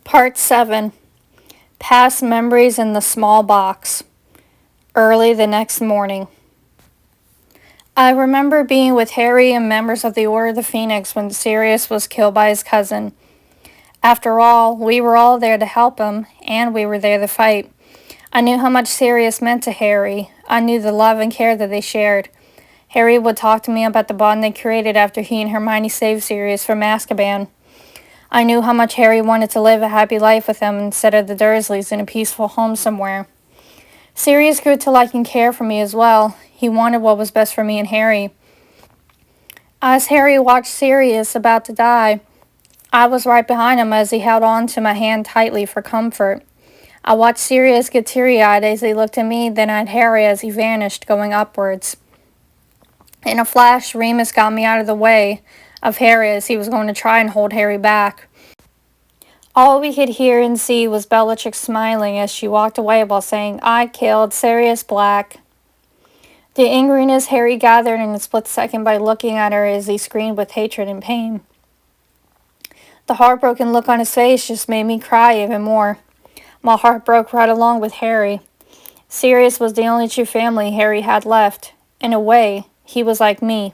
Part 7. Past Memories in the Small Box. Early the next morning. I remember being with Harry and members of the Order of the Phoenix when Sirius was killed by his cousin. After all, we were all there to help him, and we were there to fight. I knew how much Sirius meant to Harry. I knew the love and care that they shared. Harry would talk to me about the bond they created after he and Hermione saved Sirius from Azkaban. I knew how much Harry wanted to live a happy life with him instead of the Dursleys in a peaceful home somewhere. Sirius grew to like and care for me as well. He wanted what was best for me and Harry. As Harry watched Sirius about to die, I was right behind him as he held on to my hand tightly for comfort. I watched Sirius get teary-eyed as he looked at me, then at Harry as he vanished, going upwards. In a flash, Remus got me out of the way of Harry as he was going to try and hold Harry back. All we could hear and see was Bellatrix smiling as she walked away while saying, "I killed Sirius Black." The angriness Harry gathered in a split second by looking at her as he screamed with hatred and pain. The heartbroken look on his face just made me cry even more. My heart broke right along with Harry. Sirius was the only true family Harry had left. In a way, he was like me.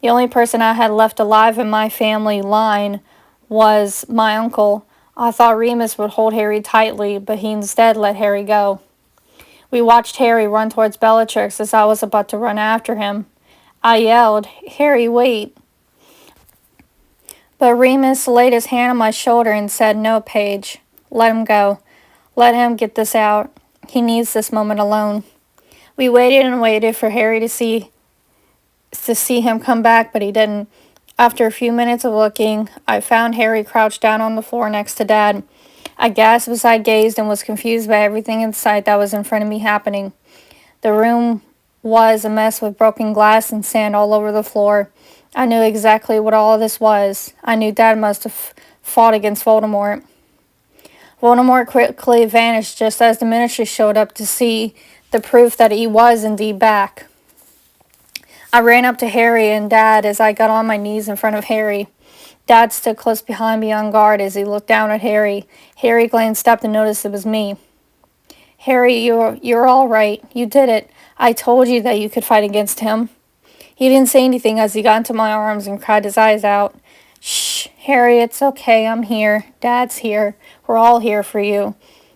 The only person I had left alive in my family line was my uncle. I thought Remus would hold Harry tightly, but he instead let Harry go. We watched Harry run towards Bellatrix as I was about to run after him. I yelled, "Harry, wait." But Remus laid his hand on my shoulder and said, "No, Paige. Let him go. Let him get this out. He needs this moment alone." We waited and waited for Harry to see him come back, but he didn't. After a few minutes of looking, I found Harry crouched down on the floor next to Dad. I gasped as I gazed and was confused by everything in sight that was in front of me happening. The room was a mess with broken glass and sand all over the floor. I knew exactly what all of this was. I knew Dad must have fought against Voldemort. Voldemort quickly vanished just as the Ministry showed up to see the proof that he was indeed back. I ran up to Harry and Dad as I got on my knees in front of Harry. Dad stood close behind me on guard as he looked down at Harry. Harry glanced up and noticed it was me. "Harry, you're all right. You did it. I told you that you could fight against him." He didn't say anything as he got into my arms and cried his eyes out. "Shh, Harry, it's okay. I'm here. Dad's here. We're all here for you.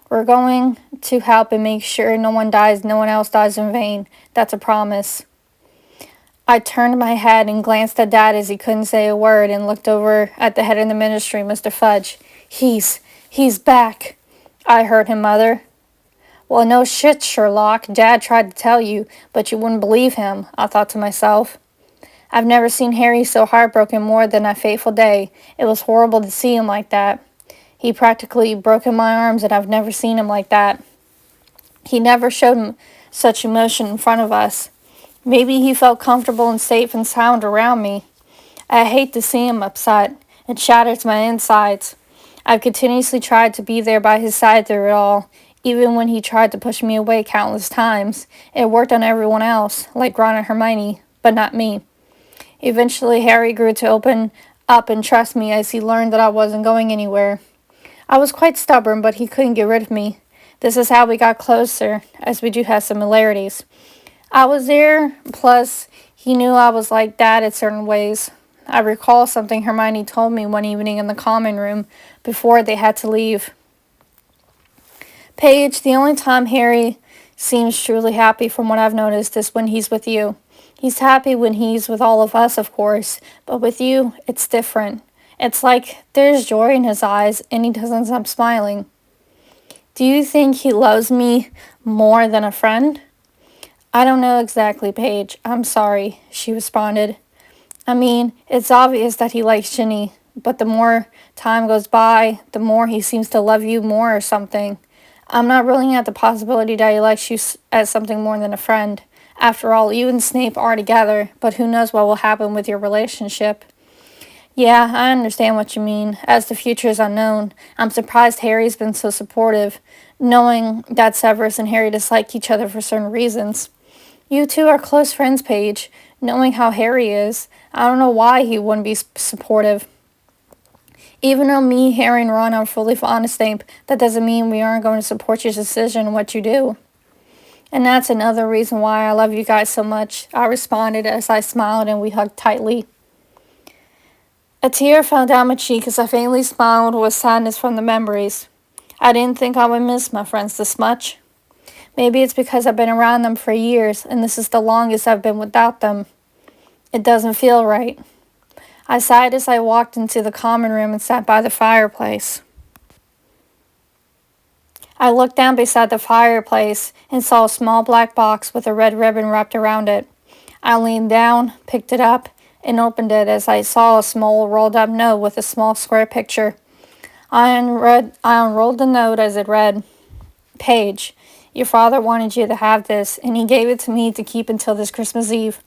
We're going to help and make sure no one else dies in vain. That's a promise." I turned my head and glanced at Dad as he couldn't say a word and looked over at the head of the Ministry, Mr. Fudge. He's back," I heard him mutter. "Well, no shit, Sherlock. Dad tried to tell you, but you wouldn't believe him," I thought to myself. I've never seen Harry so heartbroken more than that fateful day. It was horrible to see him like that. He practically broke in my arms, and I've never seen him like that. He never showed such emotion in front of us. Maybe he felt comfortable and safe and sound around me. I hate to see him upset. It shatters my insides. I've continuously tried to be there by his side through it all, even when he tried to push me away countless times. It worked on everyone else, like Ron and Hermione, but not me. Eventually, Harry grew to open up and trust me as he learned that I wasn't going anywhere. I was quite stubborn, but he couldn't get rid of me. This is how we got closer, as we do have similarities. I was there, plus he knew I was like Dad in certain ways. I recall something Hermione told me one evening in the common room before they had to leave. "Paige, the only time Harry seems truly happy from what I've noticed is when he's with you. He's happy when he's with all of us, of course, but with you, it's different. It's like there's joy in his eyes and he doesn't stop smiling." "Do you think he loves me more than a friend?" "I don't know exactly, Paige. I'm sorry," she responded. "I mean, it's obvious that he likes Ginny, but the more time goes by, the more he seems to love you more or something. I'm not ruling out the possibility that he likes you as something more than a friend. After all, you and Snape are together, but who knows what will happen with your relationship." "Yeah, I understand what you mean. As the future is unknown, I'm surprised Harry's been so supportive, knowing that Severus and Harry dislike each other for certain reasons. You two are close friends, Paige. Knowing how Harry is, I don't know why he wouldn't be supportive. Even though me, Harry, and Ron are fully fond of Snape, that doesn't mean we aren't going to support your decision and what you do. And that's another reason why I love you guys so much, I responded as I smiled and we hugged tightly. A tear fell down my cheek as I faintly smiled with sadness from the memories. I didn't think I would miss my friends this much. Maybe it's because I've been around them for years and this is the longest I've been without them. It doesn't feel right. I sighed as I walked into the common room and sat by the fireplace. I looked down beside the fireplace and saw a small black box with a red ribbon wrapped around it. I leaned down, picked it up, and opened it as I saw a small rolled up note with a small square picture. I unrolled the note as it read, "Paige, your father wanted you to have this, and he gave it to me to keep until this Christmas Eve.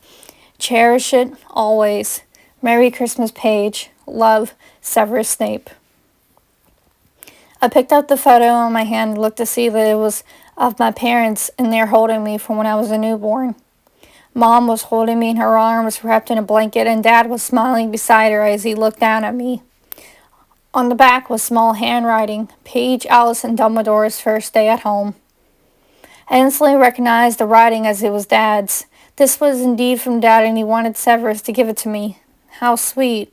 Cherish it, always. Merry Christmas, Paige. Love, Severus Snape." I picked up the photo in my hand and looked to see that it was of my parents, and they're holding me from when I was a newborn. Mom was holding me in her arms, wrapped in a blanket, and Dad was smiling beside her as he looked down at me. On the back was small handwriting, Paige Allison Dumbledore's first day at home. I instantly recognized the writing as it was Dad's. This was indeed from Dad, and he wanted Severus to give it to me. How sweet.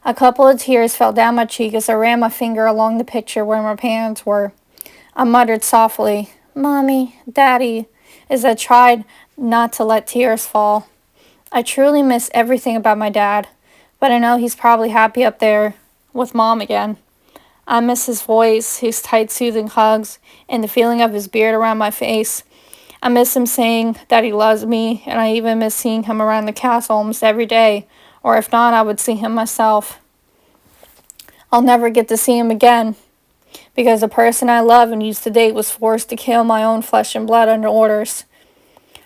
A couple of tears fell down my cheek as I ran my finger along the picture where my parents were. I muttered softly, "Mommy, Daddy," as I tried not to let tears fall. I truly miss everything about my dad, but I know he's probably happy up there with Mom again. I miss his voice, his tight, soothing hugs, and the feeling of his beard around my face. I miss him saying that he loves me, and I even miss seeing him around the castle almost every day, or if not, I would see him myself. I'll never get to see him again, because the person I love and used to date was forced to kill my own flesh and blood under orders.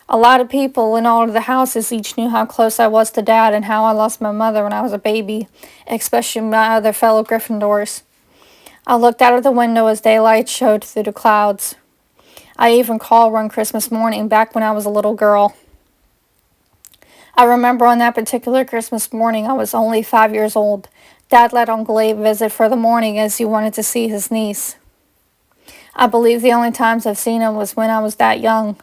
A lot of people in all of the houses each knew how close I was to Dad and how I lost my mother when I was a baby, especially my other fellow Gryffindors. I looked out of the window as daylight showed through the clouds. I even called one Christmas morning back when I was a little girl. I remember on that particular Christmas morning I was only 5 years old. Dad let Uncle Abe visit for the morning as he wanted to see his niece. I believe the only times I've seen him was when I was that young.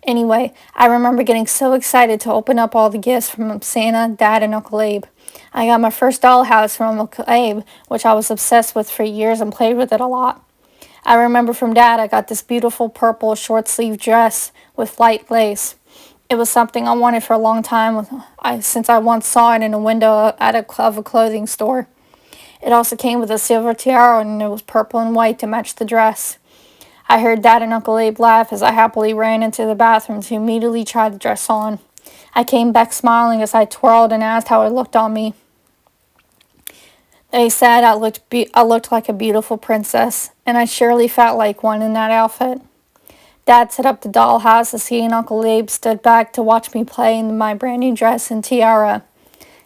Anyway, I remember getting so excited to open up all the gifts from Santa, Dad, and Uncle Abe. I got my first dollhouse from Uncle Abe, which I was obsessed with for years and played with it a lot. I remember from Dad I got this beautiful purple short-sleeved dress with light lace. It was something I wanted for a long time since I once saw it in a window of a clothing store. It also came with a silver tiara and it was purple and white to match the dress. I heard Dad and Uncle Abe laugh as I happily ran into the bathroom to immediately try the dress on. I came back smiling as I twirled and asked how it looked on me. They said I looked like a beautiful princess, and I surely felt like one in that outfit. Dad set up the dollhouse as he and Uncle Abe stood back to watch me play in my brand new dress and tiara.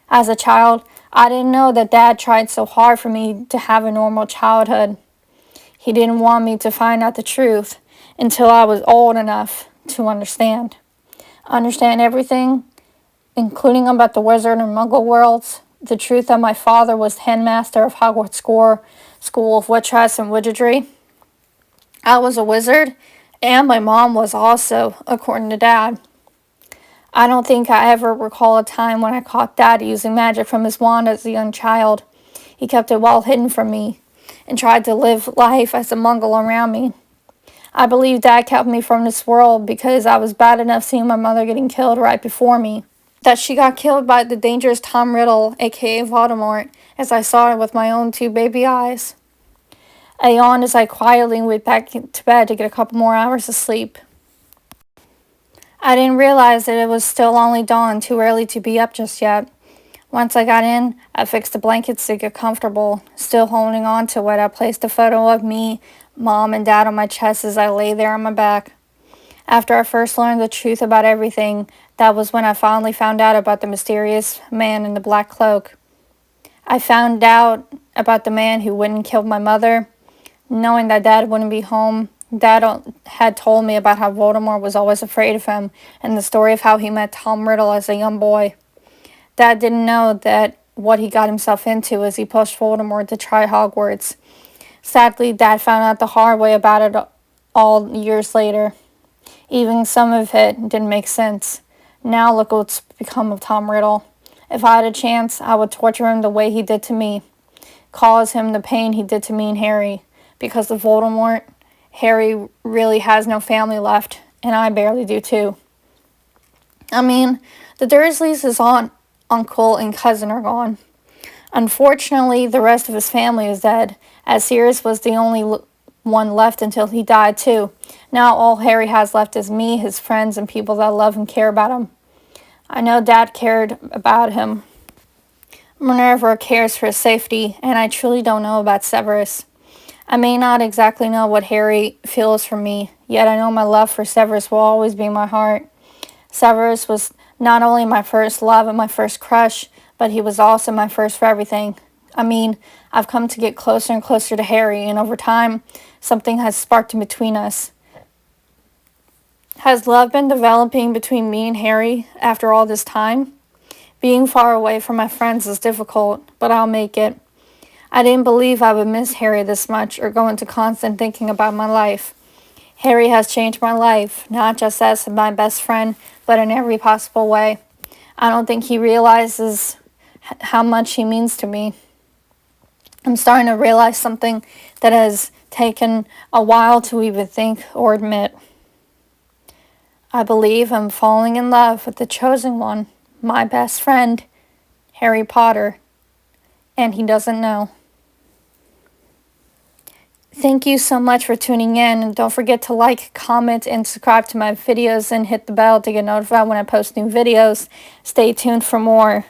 As a child, I didn't know that Dad tried so hard for me to have a normal childhood. He didn't want me to find out the truth until I was old enough to understand. Understand everything, including about the wizard and muggle worlds, the truth that my father was headmaster of Hogwarts School of Witchcraft and Wizardry. I was a wizard, and my mom was also, according to Dad. I don't think I ever recall a time when I caught Dad using magic from his wand as a young child. He kept it well hidden from me and tried to live life as a muggle around me. I believe Dad kept me from this world because I was bad enough seeing my mother getting killed right before me. That she got killed by the dangerous Tom Riddle, aka Voldemort, as I saw it with my own two baby eyes. I yawned as I quietly went back to bed to get a couple more hours of sleep. I didn't realize that it was still only dawn, too early to be up just yet. Once I got in, I fixed the blankets to get comfortable. Still holding on to it, I placed a photo of me, Mom, and Dad on my chest as I lay there on my back. After I first learned the truth about everything, that was when I finally found out about the mysterious man in the black cloak. I found out about the man who went and killed my mother. Knowing that Dad wouldn't be home, Dad had told me about how Voldemort was always afraid of him and the story of how he met Tom Riddle as a young boy. Dad didn't know that what he got himself into as he pushed Voldemort to try Hogwarts. Sadly, Dad found out the hard way about it all years later. Even some of it didn't make sense. Now look what's become of Tom Riddle. If I had a chance, I would torture him the way he did to me. Cause him the pain he did to me and Harry. Because of Voldemort, Harry really has no family left, and I barely do too. I mean, the Dursleys, his aunt, uncle, and cousin are gone. Unfortunately, the rest of his family is dead, as Sirius was the only one left until he died too. Now all Harry has left is me, his friends, and people that love and care about him. I know Dad cared about him. Minerva cares for his safety, and I truly don't know about Severus. I may not exactly know what Harry feels for me, yet I know my love for Severus will always be in my heart. Severus was not only my first love and my first crush, but he was also my first for everything. I mean, I've come to get closer and closer to Harry, and over time, something has sparked in between us. Has love been developing between me and Harry after all this time? Being far away from my friends is difficult, but I'll make it. I didn't believe I would miss Harry this much or go into constant thinking about my life. Harry has changed my life, not just as my best friend, but in every possible way. I don't think he realizes how much he means to me. I'm starting to realize something that has taken a while to even think or admit. I believe I'm falling in love with the chosen one, my best friend, Harry Potter, and he doesn't know. Thank you so much for tuning in, and don't forget to like, comment, and subscribe to my videos and hit the bell to get notified when I post new videos. Stay tuned for more.